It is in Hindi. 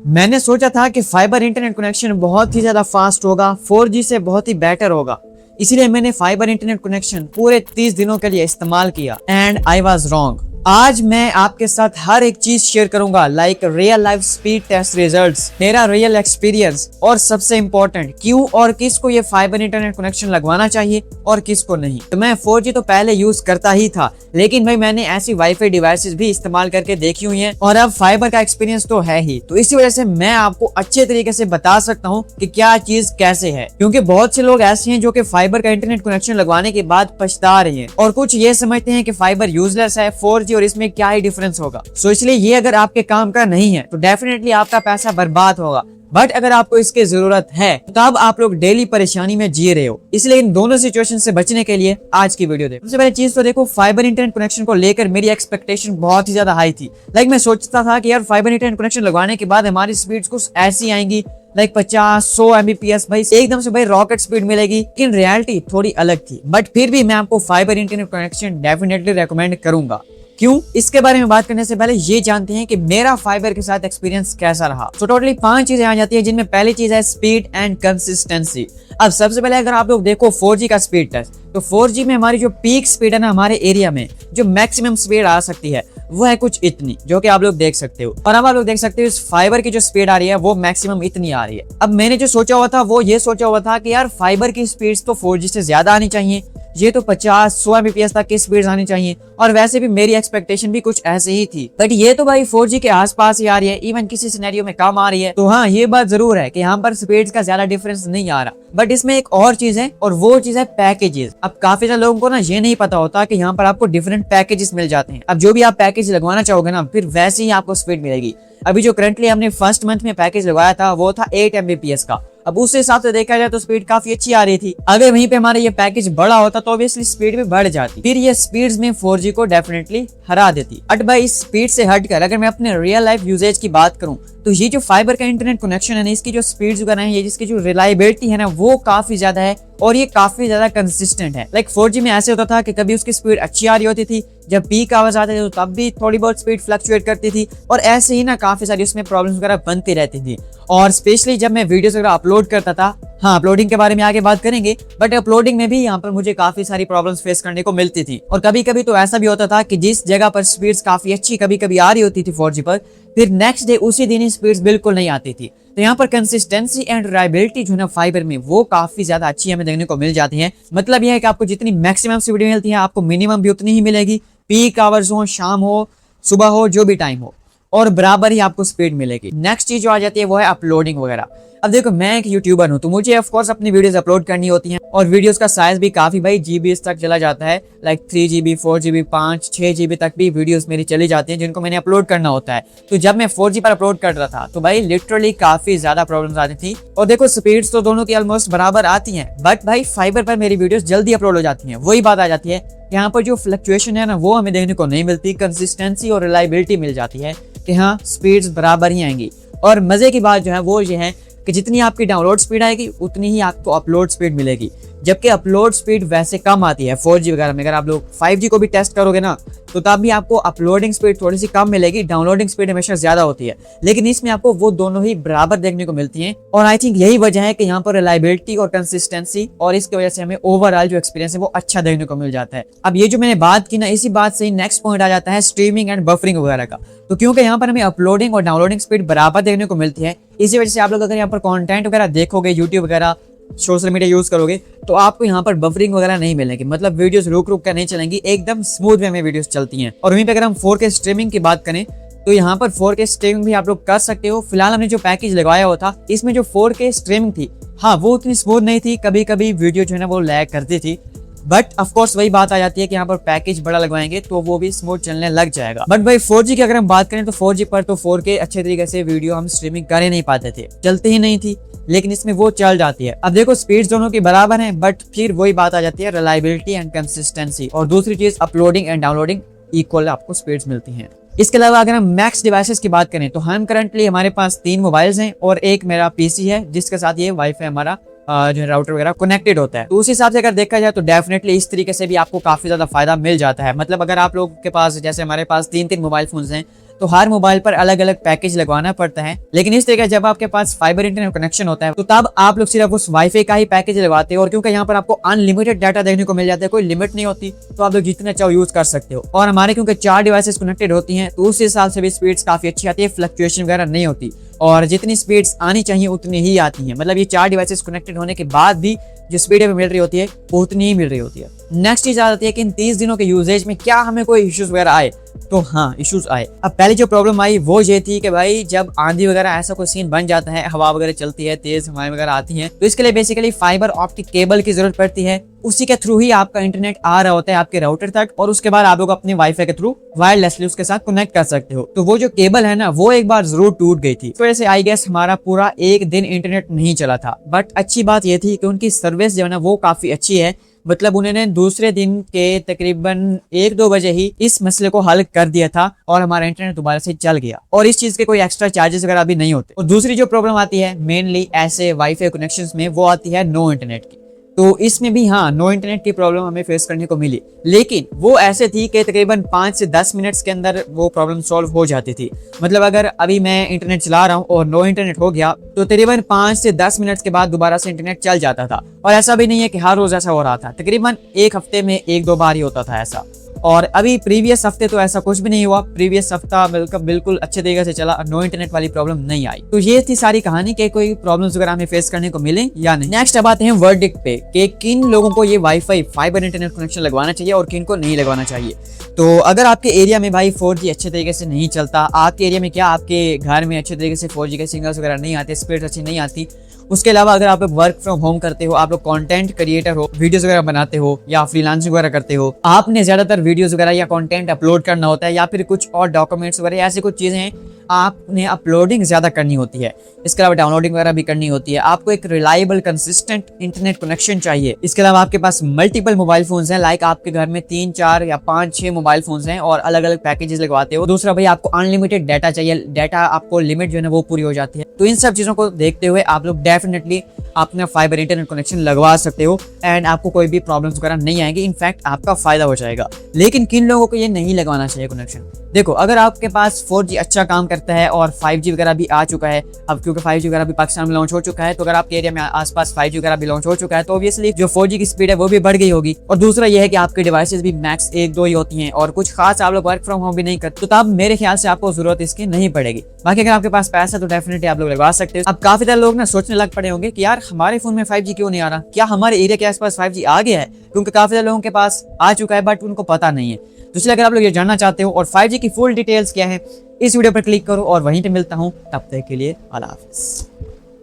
मैंने सोचा था कि फाइबर इंटरनेट कनेक्शन बहुत ही ज्यादा फास्ट होगा, 4G से बहुत ही बेटर होगा। इसीलिए मैंने फाइबर इंटरनेट कनेक्शन पूरे 30 दिनों के लिए इस्तेमाल किया एंड आई वाज रॉन्ग। आज मैं आपके साथ हर एक चीज शेयर करूंगा, like real life speed test results, मेरा रियल एक्सपीरियंस और सबसे इंपॉर्टेंट क्यों और किसको ये फाइबर इंटरनेट कनेक्शन लगवाना चाहिए और किसको नहीं। तो मैं 4G तो पहले यूज करता ही था, लेकिन भाई मैंने ऐसी वाईफाई डिवाइसेस भी इस्तेमाल करके देखी हुई हैं और अब फाइबर का एक्सपीरियंस तो है ही। तो इसी वजह से मैं आपको अच्छे तरीके से बता सकता हूँ कि क्या चीज कैसे है, क्योंकि बहुत से लोग ऐसे हैं जो कि फाइबर का इंटरनेट कनेक्शन लगवाने के बाद पछता रहे हैं और कुछ ये समझते हैं कि फाइबर यूजलेस है 4G और इसमें क्या ही डिफरेंस होगा। सो इसलिए ये अगर आपके काम का नहीं है तो डेफिनेटली आपका पैसा बर्बाद होगा। बट अगर आपको इसकी जरूरत है तो अब आप लोग डेली परेशानी में जी रहे हो, इसलिए इन दोनों सिचुएशन से बचने के लिए आज की वीडियो देखो। सबसे पहले चीज तो देखो, फाइबर इंटरनेट कनेक्शन को लेकर मेरी एक्सपेक्टेशन बहुत ही ज्यादा हाई थी। लाइक मैं सोचता था कि यार फाइबर इंटरनेट कनेक्शन लगवाने के बाद हमारी स्पीड्स कुछ ऐसी आएंगी, लाइक 50-100 Mbps, भाई एकदम से भाई रॉकेट स्पीड मिलेगी। लेकिन रियलिटी थोड़ी अलग थी। बट फिर भी मैं आपको fibre internet connection definitely recommend करूंगा। क्यों, इसके बारे में बात करने से पहले ये जानते हैं कि मेरा फाइबर के साथ एक्सपीरियंस कैसा रहा। तो टोटली 5 चीजें आ जाती है, जिनमें पहली चीज है स्पीड एंड कंसिस्टेंसी। अब सबसे पहले अगर आप लोग देखो 4G का स्पीड टेस्ट, तो 4G में हमारी जो पीक स्पीड है ना, हमारे एरिया में जो मैक्सिमम स्पीड आ सकती है वो है कुछ इतनी, जो कि आप लोग देख सकते हो। और अब आप लोग देख सकते हो इस फाइबर की जो स्पीड आ रही है वो मैक्सिमम इतनी आ रही है। अब मैंने जो सोचा हुआ था वो ये सोचा हुआ था कि यार फाइबर की स्पीड्स तो 4G से ज्यादा आनी चाहिए, ये तो 50-100 Mbps तक की स्पीड आनी चाहिए। और वैसे भी मेरी एक्सपेक्टेशन भी कुछ ऐसे ही थी, बट ये तो भाई 4G के आसपास ही आ रही है, इवन किसी सिनेरियो में कम आ रही है। तो हाँ, ये बात जरूर है कि यहाँ पर स्पीड्स का ज्यादा डिफरेंस नहीं आ रहा। बट इसमें एक और चीज है और वो चीज है पैकेजेस। अब काफी सारे लोगों को ना ये नहीं पता होता कि यहाँ पर आपको डिफरेंट पैकेजेस मिल जाते हैं। अब जो भी आप पैकेज लगवाना चाहोगे ना, फिर वैसे ही आपको स्पीड मिलेगी। अभी जो करंटली हमने फर्स्ट मंथ में पैकेज लगवाया था वो था 8 Mbps का। अब उस हिसाब से देखा जाए तो स्पीड काफी अच्छी आ रही थी। अगर वहीं पे हमारा ये पैकेज बड़ा होता तो ऑब्वियसली स्पीड भी बढ़ जाती, फिर ये स्पीड्स में 4G को डेफिनेटली हरा देती। बट भाई इस स्पीड से हटकर अगर मैं अपने रियल लाइफ यूजेज की बात करूं तो ये जो फाइबर का इंटरनेट कनेक्शन है ना, इसकी जो स्पीड्स वगैरह है, ये जिसकी जो रिलायबिलिटी है ना, वो काफी ज्यादा है और ये काफी ज्यादा कंसिस्टेंट है। लाइक 4G में ऐसे होता था कि कभी उसकी स्पीड अच्छी आ रही होती थी, जब पीक आवाज आते थे तो तब भी थोड़ी बहुत स्पीड फ्लक्चुएट करती थी, और ऐसे ही ना काफी सारी उसमें प्रॉब्लम्स वगैरह बनती रहती थी। और स्पेशली जब मैं वीडियोस वगैरह अपलोड करता था, हाँ अपलोडिंग के बारे में आगे बात करेंगे, बट अपलोडिंग में भी यहाँ पर मुझे काफी सारी प्रॉब्लम्स फेस करने को मिलती थी। और कभी कभी तो ऐसा भी होता था कि जिस जगह पर स्पीड्स काफी अच्छी कभी कभी आ रही होती थी 4G पर, फिर नेक्स्ट डे उसी दिन ही स्पीड्स बिल्कुल नहीं आती थी। तो यहाँ पर कंसिस्टेंसी एंड रिलायबिलिटी जो है ना फाइबर में, वो काफी ज्यादा अच्छी हमें देखने को मिल जाती है। मतलब यह है कि आपको जितनी मैक्सिमम स्पीड मिलती है, आपको मिनिमम भी उतनी ही मिलेगी, पीक आवर्स हो, शाम हो, सुबह हो, जो भी टाइम हो, और बराबर ही आपको स्पीड मिलेगी। नेक्स्ट चीज जो आ जाती है वो है अपलोडिंग वगैरह। अब देखो मैं एक यूट्यूबर हूँ, तो मुझे ऑफ कोर्स अपनी वीडियोस अपलोड करनी होती हैं, और वीडियोस का साइज भी काफी भाई जीबीएस तक चला जाता है। लाइक 3GB 4GB 5-6GB तक भी वीडियोस मेरी चली जाती हैं, जिनको मैंने अपलोड करना होता है। तो जब मैं 4G पर अपलोड कर रहा था तो भाई लिटरली काफी ज्यादा प्रॉब्लम्स आती थी। और देखो स्पीड्स तो दोनों की ऑलमोस्ट बराबर आती हैं, बट भाई फाइबर पर मेरी वीडियोस जल्दी अपलोड हो जाती हैं। वही बात आ जाती है, यहाँ पर जो फ्लक्चुएशन है ना वो हमें देखने को नहीं मिलती, कंसिस्टेंसी और रिलायबिलिटी मिल जाती है कि हाँ स्पीड्स बराबर ही आएंगी। और मजे की बात जो है वो ये है कि जितनी आपकी डाउनलोड स्पीड आएगी उतनी ही आपको अपलोड स्पीड मिलेगी, जबकि अपलोड स्पीड वैसे कम आती है 4G वगैरह में। अगर आप लोग 5G को भी टेस्ट करोगे ना तो तब भी आपको अपलोडिंग स्पीड थोड़ी सी कम मिलेगी, डाउनलोडिंग स्पीड हमेशा ज्यादा होती है, लेकिन इसमें आपको वो दोनों ही बराबर देखने को मिलती हैं। और आई थिंक यही वजह है कि यहाँ पर रिलायबिलिटी और कंसिस्टेंसी, और इसकी वजह से हमें ओवरऑल जो एक्सपीरियंस है वो अच्छा देखने को मिल जाता है। अब ये जो मैंने बात की ना, इसी बात से नेक्स्ट पॉइंट आ जाता है स्ट्रीमिंग एंड बफरिंग वगैरह का। तो क्योंकि यहाँ पर हमें अपलोडिंग और डाउनलोडिंग स्पीड बराबर देखने को मिलती है, इसी वजह से आप लोग अगर यहाँ पर कंटेंट वगैरह देखोगे, यूट्यूब वगैरह सोशल मीडिया यूज करोगे, तो आपको यहाँ पर बफरिंग वगैरह नहीं मिलेगी। मतलब वीडियोस रुक रुक कर नहीं चलेंगी, एकदम स्मूथ वे में वीडियोस चलती हैं। और वहीं पे अगर हम 4K स्ट्रीमिंग की बात करें तो यहाँ पर 4K स्ट्रीमिंग भी आप लोग कर सकते हो। फिलहाल हमने जो पैकेज लगाया हुआ था इसमें जो 4K स्ट्रीमिंग थी, हाँ वो उतनी स्मूथ नहीं थी, कभी कभी वीडियो जो है ना वो लैग करती थी। बट ऑफ कोर्स वही बात आ जाती है कि यहाँ पर पैकेज बड़ा लगवाएंगे तो वो भी स्मूथ चलने लग जाएगा। बट भाई 4G की अगर हम बात करें तो 4G पर तो 4K अच्छे तरीके से वीडियो हम स्ट्रीमिंग कर ही नहीं पाते थे, चलती ही नहीं थी, लेकिन इसमें वो चल जाती है। अब देखो स्पीड्स दोनों की बराबर हैं, बट फिर वही बात आ जाती है रिलायबिलिटी एंड कंसिस्टेंसी। और दूसरी चीज अपलोडिंग एंड डाउनलोडिंग इक्वल आपको स्पीड्स मिलती हैं। इसके अलावा अगर हम मैक्स डिवाइसेस की बात करें तो हम करंटली हमारे पास 3 मोबाइल्स हैं और एक मेरा पीसी है जिसके साथ ये वाईफाई हमारा जो राउटर वगैरह कनेक्टेड होता है। तो उस हिसाब से अगर देखा जाए तो डेफिनेटली इस तरीके से भी आपको काफी ज्यादा फायदा मिल जाता है। मतलब अगर आप लोग के पास, जैसे हमारे पास 3 मोबाइल फोन्स हैं, तो हर मोबाइल पर अलग अलग पैकेज लगवाना पड़ता है। लेकिन इस तरीके जब आपके पास फाइबर इंटरनेट कनेक्शन होता है तो तब आप लोग सिर्फ उस वाईफाई का ही पैकेज लगवाते हो, और क्योंकि यहाँ पर आपको अनलिमिटेड डाटा देखने को मिल जाता है, कोई लिमिट नहीं होती, तो आप लोग जितने चाहो यूज कर सकते हो। और हमारे क्योंकि 4 डिवाइसेस कनेक्टेड होती हैं तो उस हिसाब से भी स्पीड्स काफी अच्छी आती है, फ्लक्चुएशन वगैरह नहीं होती, और जितनी स्पीड्स आनी चाहिए उतनी ही आती हैं। मतलब ये 4 डिवाइसेस कनेक्टेड होने के बाद भी जो स्पीड हमें मिल रही होती है वो उतनी ही मिल रही होती है। नेक्स्ट चीज आ जाती है कि इन 30 दिनों के यूजेज में क्या हमें कोई इश्यूज वगैरह आए, तो हाँ इश्यूज आए। अब पहले जो प्रॉब्लम आई वो ये थी कि भाई जब आंधी वगैरह ऐसा कोई सीन बन जाता है, हवा वगैरह चलती है, तेज हवाएं वगैरह आती हैं, तो इसके लिए बेसिकली फाइबर ऑप्टिक केबल की जरूरत पड़ती है। उसी के थ्रू ही आपका इंटरनेट आ रहा होता है आपके राउटर तक, और उसके बाद आप लोग अपने वाईफाई के थ्रू वायरलेसली उसके साथ कनेक्ट कर सकते हो। तो वो जो केबल है ना वो एक बार जरूर टूट गई थी, तो ऐसे आई गेस हमारा पूरा एक दिन इंटरनेट नहीं चला था। बट अच्छी बात ये थी कि उनकी सर्विस जो है ना वो काफी अच्छी है। मतलब उन्होंने दूसरे दिन के तकरीबन 1-2 बजे ही इस मसले को हल कर दिया था और हमारा इंटरनेट दोबारा से चल गया, और इस चीज के कोई एक्स्ट्रा चार्जेस वगैरह भी नहीं होते। और दूसरी जो प्रॉब्लम आती है मेनली ऐसे वाईफाई कनेक्शंस में, वो आती है नो इंटरनेट की। तो इसमें भी हाँ नो इंटरनेट की प्रॉब्लम हमें फेस करने को मिली, लेकिन वो ऐसे थी कि तकरीबन 5 से 10 मिनट्स के अंदर वो प्रॉब्लम सॉल्व हो जाती थी। मतलब अगर अभी मैं इंटरनेट चला रहा हूँ और नो इंटरनेट हो गया तो तकरीबन 5 से 10 मिनट्स के बाद दोबारा से इंटरनेट चल जाता था। और ऐसा भी नहीं है कि हर रोज ऐसा हो रहा था, तकरीबन एक हफ्ते में 1-2 बार ही होता था ऐसा। और अभी प्रीवियस हफ्ते तो ऐसा कुछ भी नहीं हुआ, प्रीवियस हफ्ता बिल्कुल अच्छे तरीके से चला, नो इंटरनेट वाली प्रॉब्लम नहीं आई। तो ये थी सारी कहानी कि कोई प्रॉब्लम्स वगैरह हमें फेस करने को मिले या नहीं। नेक्स्ट अब आते हैं वर्डिक्ट पे कि किन लोगों को ये वाईफाई फाइबर इंटरनेट कनेक्शन लगवाना चाहिए और किन को नहीं लगवाना चाहिए। तो अगर आपके एरिया में भाई 4G अच्छे तरीके से नहीं चलता, आपके एरिया में क्या आपके घर में अच्छे तरीके से 4G के सिग्नल्स वगैरह नहीं आते, स्पीड अच्छी नहीं आती, उसके अलावा अगर आप लोग वर्क फ्रॉम होम करते हो, आप लोग कंटेंट क्रिएटर हो, वीडियोस वगैरह बनाते हो या फ्रीलांसिंग वगैरह करते हो, आपने ज्यादातर वीडियोस वगैरह या कंटेंट अपलोड करना होता है, या फिर कुछ और डॉक्यूमेंट्स वगैरह ऐसी कुछ चीजें हैं आपने अपलोडिंग ज्यादा करनी होती है, इसके अलावा डाउनलोडिंग वगैरह भी करनी होती है, आपको एक रिलायबल कंसिस्टेंट इंटरनेट कनेक्शन चाहिए। इसके अलावा आपके पास मल्टीपल मोबाइल फोन्स हैं, लाइक आपके घर में 3, 4 या 5, 6 मोबाइल फोन्स हैं और अलग अलग पैकेजेस लगवाते हो। दूसरा भाई आपको अनलिमिटेड डाटा चाहिए, डाटा आपको लिमिट जो है वो पूरी हो जाती है। तो इन सब चीजों को देखते हुए आप लोग डेफिनेटली अपना फाइबर इंटरनेट कनेक्शन लगवा सकते हो एंड आपको कोई भी प्रॉब्लम्स वगैरह नहीं आएंगी, इनफैक्ट आपका फायदा हो जाएगा। लेकिन किन लोगों को ये नहीं लगवाना चाहिए कनेक्शन? देखो, अगर आपके पास 4G अच्छा काम करता है और 5G वगैरह भी आ चुका है, अब क्योंकि 5G वगैरह भी पाकिस्तान में लॉन्च हो चुका है, तो अगर आपके एरिया में आसपास 5G वगैरह भी लॉन्च हो चुका है तो ऑब्वियसली जो 4G की स्पीड है वो भी बढ़ गई होगी। और दूसरा ये है कि आपके डिवाइसेस भी मैक्स 1-2 ही होती हैं और कुछ खास आप लोग वर्क फ्रॉम होम भी नहीं करते, तो तब मेरे ख्याल से आपको जरूरत इसकी नहीं पड़ेगी। बाकी अगर आपके पास पैसा तो डेफिनेटली आप लोग लगवा सकते हो। अब काफी सारे लोग ना सोचने लग पड़े होंगे कि यार हमारे फोन में 5G क्यों नहीं आ रहा, क्या हमारे एरिया के आसपास 5G आ गया है? क्योंकि काफी सारे लोगों के पास आ चुका है बट उनको पता नहीं है। तो इसलिए अगर आप लोग ये जानना चाहते हो और 5G की फुल डिटेल्स क्या है, इस वीडियो पर क्लिक करो और वहीं पे मिलता हूँ। तब तक के लिए अल्लाह हाफिज़।